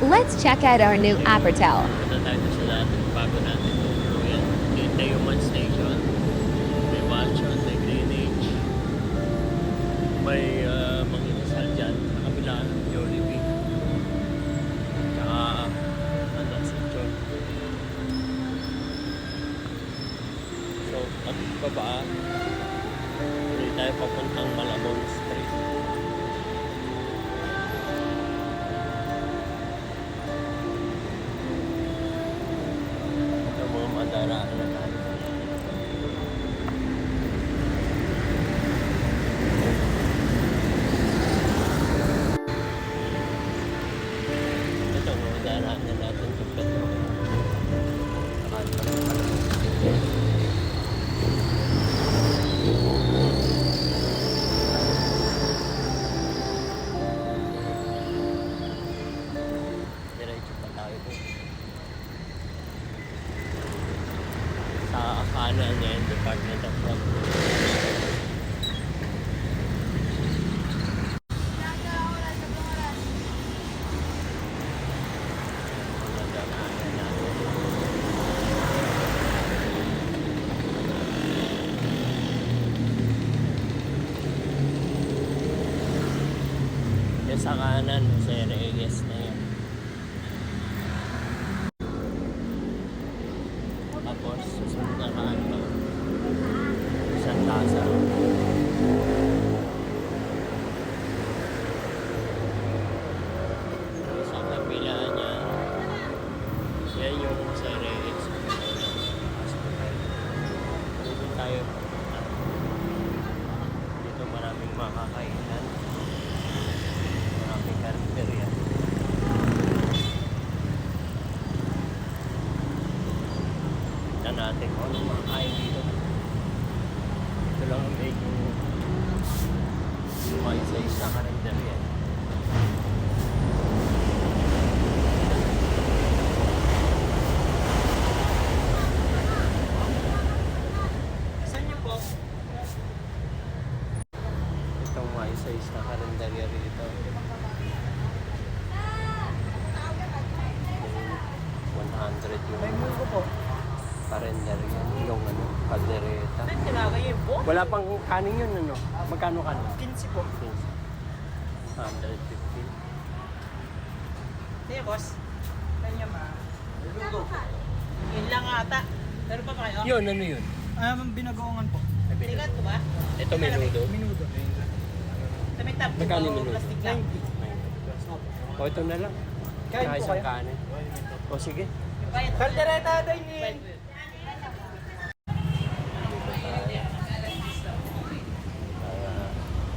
Let's check out our new Appertel. Punta tayo sa natin, bago natin tuluyan. Dito yung Human Station. May Malchon, may Greenwich. May mga isal dyan sa kabila, Jollibee. Tsaka, ano, Sitchon. So, pag baba, hindi tayo papuntang Malabon Street. Ito mga madaraan na tayo. Ito mga madaraan na natin sa Petro. Diretso pa tayo doon. Sa kanan niya yung Department of Road. Yung sa kanan, Jose Reyes na yun. Tapos, susunod na kanto. San Lazaro. Sa kabila niya, yan yung Jose Reyes Hospital. Dito tayo. Dito maraming makakainan. Maraming karinderya. Tignan natin kung anong makakain dito. Ito lang ang medyo lumaysa-isa na karinderya. Saan niyo po? Itong lumaysa-isa na karinderya rito. 100 May yung munggo po. karinderya. Yung ano, kaldereta. Saan talaga yun po? Wala pang kanin yun, ano? Magkano kanin? 15 po. 150. Sige, boss. Kanya ma. Yun lang ata. Pero pa kayo? Yun, ano yun? Binagoongan po. Sabi Tigat na. ko ba? Ito menudo. Minudo. Sa may tap. Magkano yung minudo? Plastic lang. O, ito na lang. Kain Saka po isang kayo? kanin. O, sige. Kaldereta doon yun.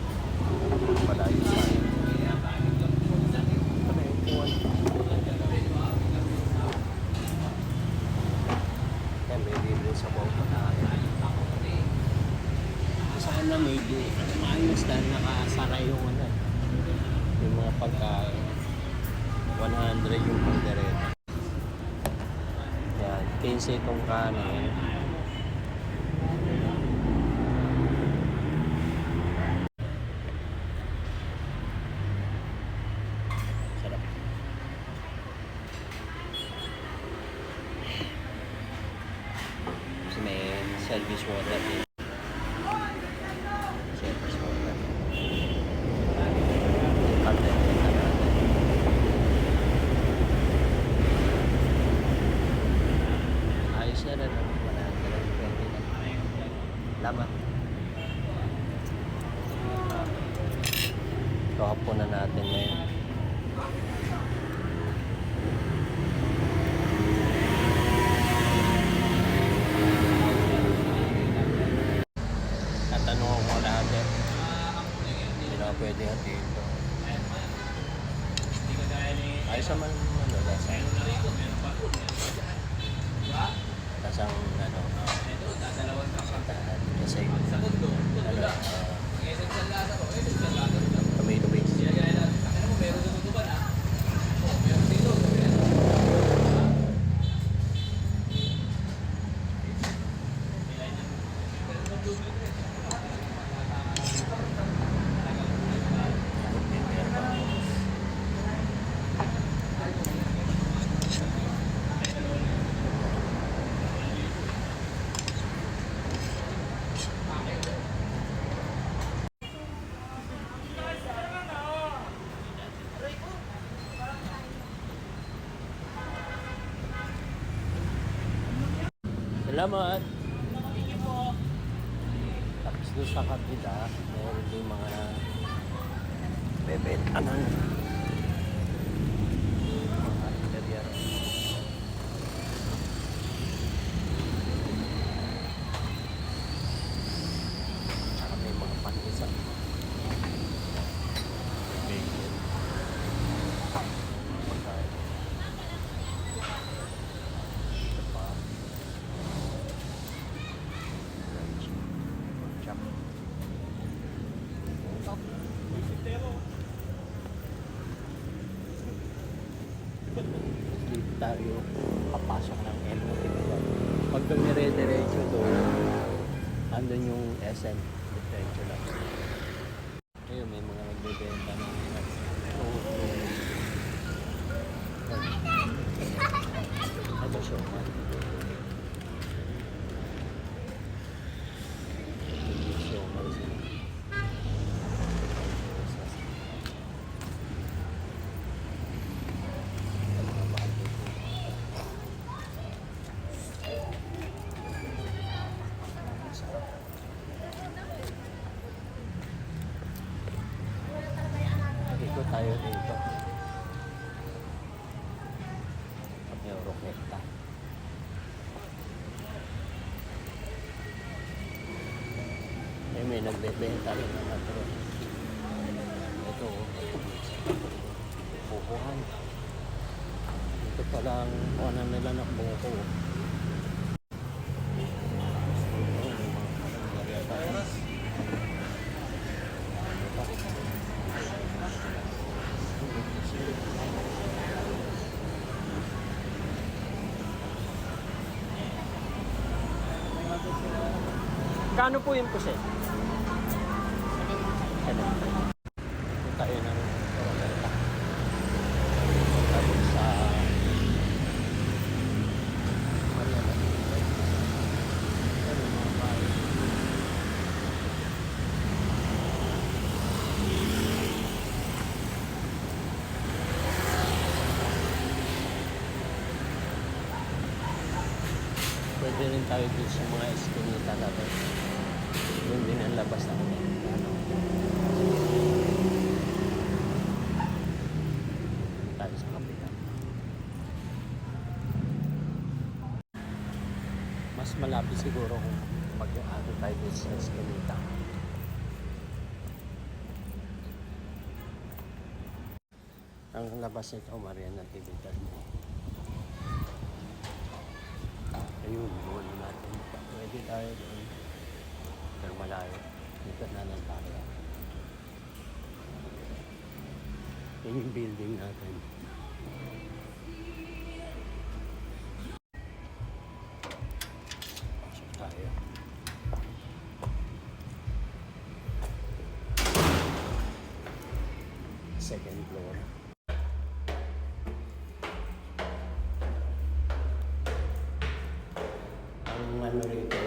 Malayo sa akin. Ito na yung upuan. Yan, may libre sa bawah tayo. Sana medyo maayos dahil nakasara yung ano. Yung mga pagkain. 100 yung kaldereta. Yan, 15 itong kanin. Sarap. Kasi may service water din. Service water. Kaldereta natin. Ayos na rin. 120 na. Laman. Kahapon na natin ngayon. Tatanong ko lahat eh. Hindi na pwede hatiin ito. Ayos naman ano, lasang ano, kasi ano, tomato base. Salamat! Thank you po. Tapos doon sa kabila, meron din mga bebenta ng mga interior. Tsaka may mga panisan. Bacon. Pagkain. Ito pa. Chop. Dito tayo papasok ng MOT. Pag dumire-diretso doon, andun yung SM. Diretso lang. Ayun, may mga nagbebenta ng ano siomay. Siomay sila. Ikot tayo dito. Eurocleta. Eh, may nagbebenta rin ng ano. Ito, bukuhan. Ito palang kuha na nila ng buko. Kano po yung puset? 7. Tayo ng Eurocleta. Tapos sa Mariana. Ano mga bahay. Pwede rin tayo dun sa mga eskinita natin. Doon din ang labas ng ano. Tayo sa kapila. Mas malapit siguro kung mag-ano tayo dun sa eskinita. Ang labas nito, Mariana Natividad. Ayun, buwan natin. Pwede tayo doon. Pero malayo. Dito na lang tayo. Yan yung building natin. Pasok tayo. Second floor. Ang ano rito,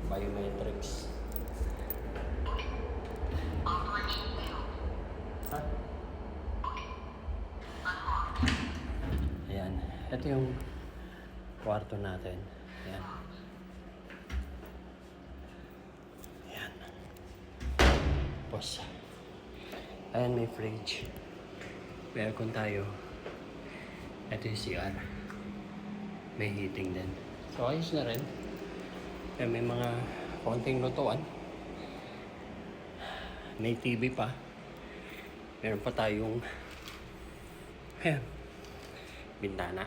biometrics. Ha? Ayan. Ito yung kwarto natin. Ayan. Ayan. Tapos, ayan may fridge. May aircon tayo. Ito yung CR. May heating din. So, ayos na rin. Kaya may mga konting lutuan. May TV pa. Meron pa tayong ayan, bintana.